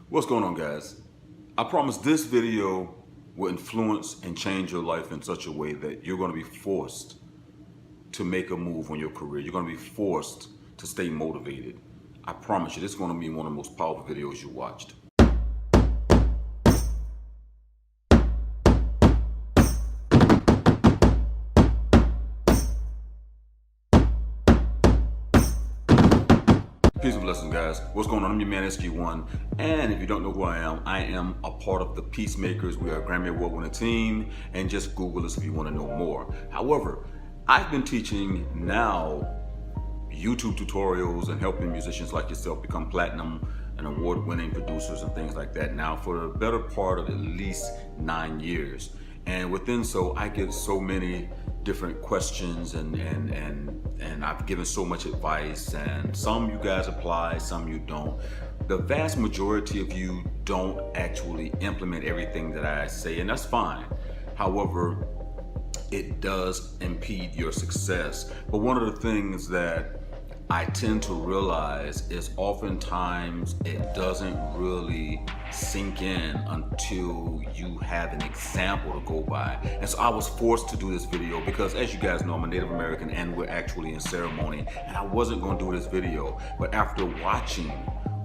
What's going on, guys? I promise this video will influence and change your life in such a way that you're going to be forced to make a move on your career. You're going to be forced to stay motivated. I promise you, this is going to be one of the most powerful videos you watched. Peace and blessings, guys. What's going on? I'm your man SG1, and if you don't know who I am a part of the Peacemakers. We are a Grammy Award winning team, and just Google us if you want to know more. However, I've been teaching now YouTube tutorials and helping musicians like yourself become platinum and award-winning producers and things like that now for the better part of at least 9 years. And within so, I get so many different questions and I've given so much advice, and some you guys apply, some you don't. The vast majority of you don't actually implement everything that I say, and that's fine. However, it does impede your success. But one of the things that I tend to realize is oftentimes it doesn't really sink in until you have an example to go by. And so I was forced to do this video because, as you guys know, I'm a Native American and we're actually in ceremony, and I wasn't going to do this video, but after watching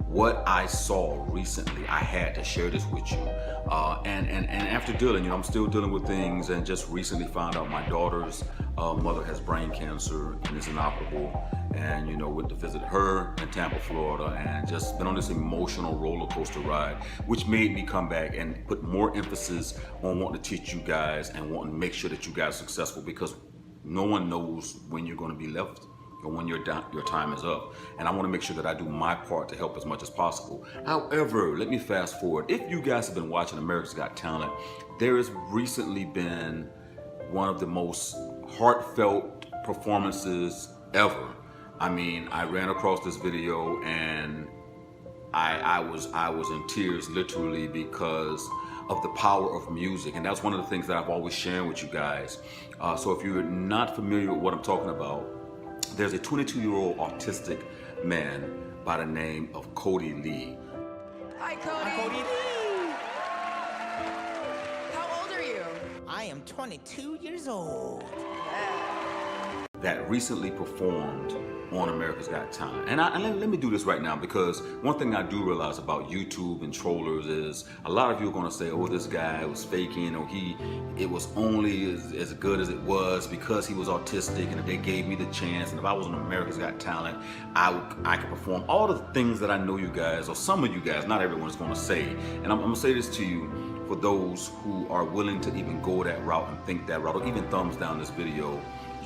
what I saw recently, I had to share this with you. And after dealing, I'm still dealing with things, and just recently found out my daughter's mother has brain cancer and is inoperable. And went to visit her in Tampa, Florida, and just been on this emotional roller coaster ride, which made me come back and put more emphasis on wanting to teach you guys and wanting to make sure that you guys are successful, because no one knows when you're going to be left or when your time is up. And I want to make sure that I do my part to help as much as possible. However, let me fast forward. If you guys have been watching America's Got Talent, there has recently been one of the most heartfelt performances ever. I mean, I ran across this video and I was in tears, literally, because of the power of music. And that's one of the things that I've always shared with you guys. So if you're not familiar with what I'm talking about, there's a 22-year-old autistic man by the name of Cody Lee. Hi, Cody. Hi, Cody. How old are you? I am 22 years old. That recently performed on America's Got Talent. And let me do this right now, because one thing I do realize about YouTube and trollers is a lot of you are going to say, oh, this guy was faking, or it was only as good as it was because he was autistic, and if they gave me the chance, and if I was on America's Got Talent, I could perform all the things that I know you guys, or some of you guys, not everyone's going to say. And I'm going to say this to you, for those who are willing to even go that route and think that route, or even thumbs down this video.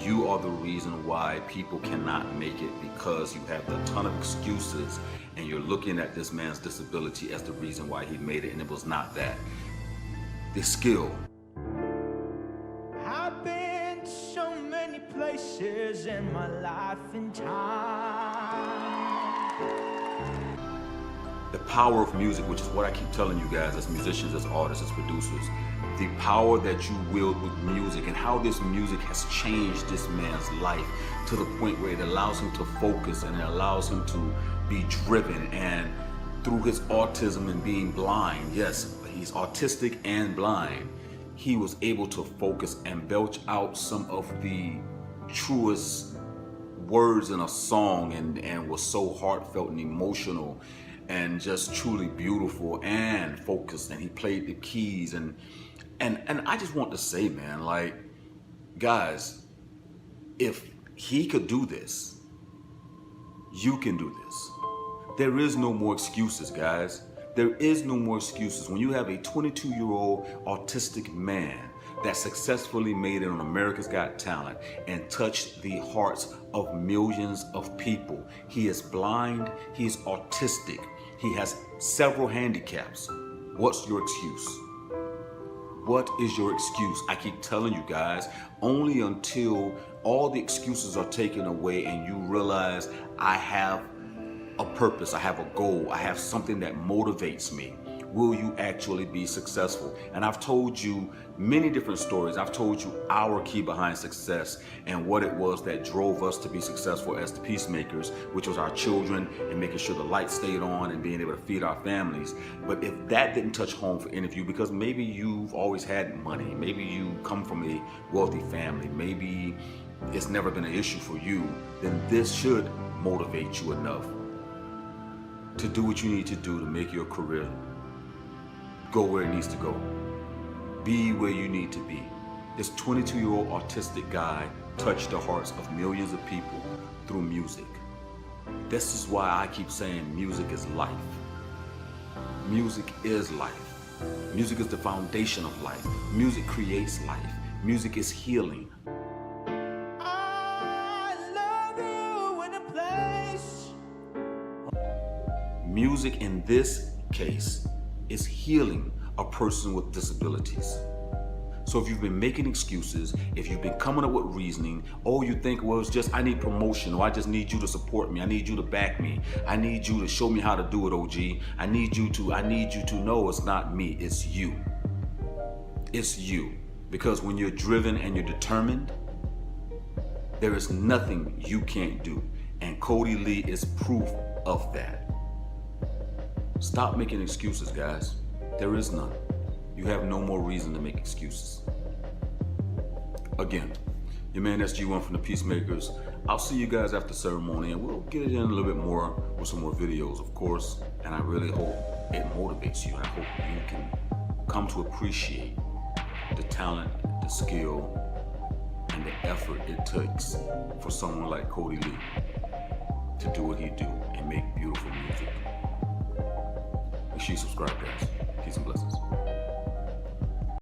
You are the reason why people cannot make it, because you have a ton of excuses and you're looking at this man's disability as the reason why he made it, and it was not that. The skill. I've been to so many places in my life and time. The power of music, which is what I keep telling you guys as musicians, as artists, as producers. The power that you wield with music, and how this music has changed this man's life to the point where it allows him to focus, and it allows him to be driven. And through his autism and being blind, yes, he's autistic and blind, he was able to focus and belch out some of the truest words in a song, and was so heartfelt and emotional and just truly beautiful and focused. And he played the keys, and I just want to say, man, like, guys, if he could do this, you can do this. There is no more excuses, guys. There is no more excuses. When you have a 22-year-old autistic man that successfully made it on America's Got Talent and touched the hearts of millions of people. He is blind, he is autistic, he has several handicaps. What's your excuse? What is your excuse? I keep telling you guys, only until all the excuses are taken away and you realize, I have a purpose, I have a goal, I have something that motivates me, will you actually be successful? And I've told you many different stories. I've told you our key behind success and what it was that drove us to be successful as the peacemakers, which was our children and making sure the lights stayed on and being able to feed our families. But if that didn't touch home for any of you, because maybe you've always had money, maybe you come from a wealthy family, maybe it's never been an issue for you, then this should motivate you enough to do what you need to do to make your career go where it needs to go. Be where you need to be. This 22-year-old autistic guy touched the hearts of millions of people through music. This is why I keep saying music is life. Music is life. Music is the foundation of life. Music creates life. Music is healing. I love you in a place. Music in this case is healing a person with disabilities. So if you've been making excuses, if you've been coming up with reasoning, or you think, well, it's just I need promotion, or I just need you to support me, I need you to back me, I need you to show me how to do it, OG. I need you to know it's not me, it's you. It's you. Because when you're driven and you're determined, there is nothing you can't do. And Cody Lee is proof of that. Stop making excuses, guys. There is none. You have no more reason to make excuses. Again, your man SG1 from the Peacemakers. I'll see you guys after ceremony, and we'll get it in a little bit more with some more videos, of course. And I really hope it motivates you. And I hope you can come to appreciate the talent, the skill, and the effort it takes for someone like Cody Lee to do what he do and make beautiful music. Make sure you subscribe, guys. Peace and blessings.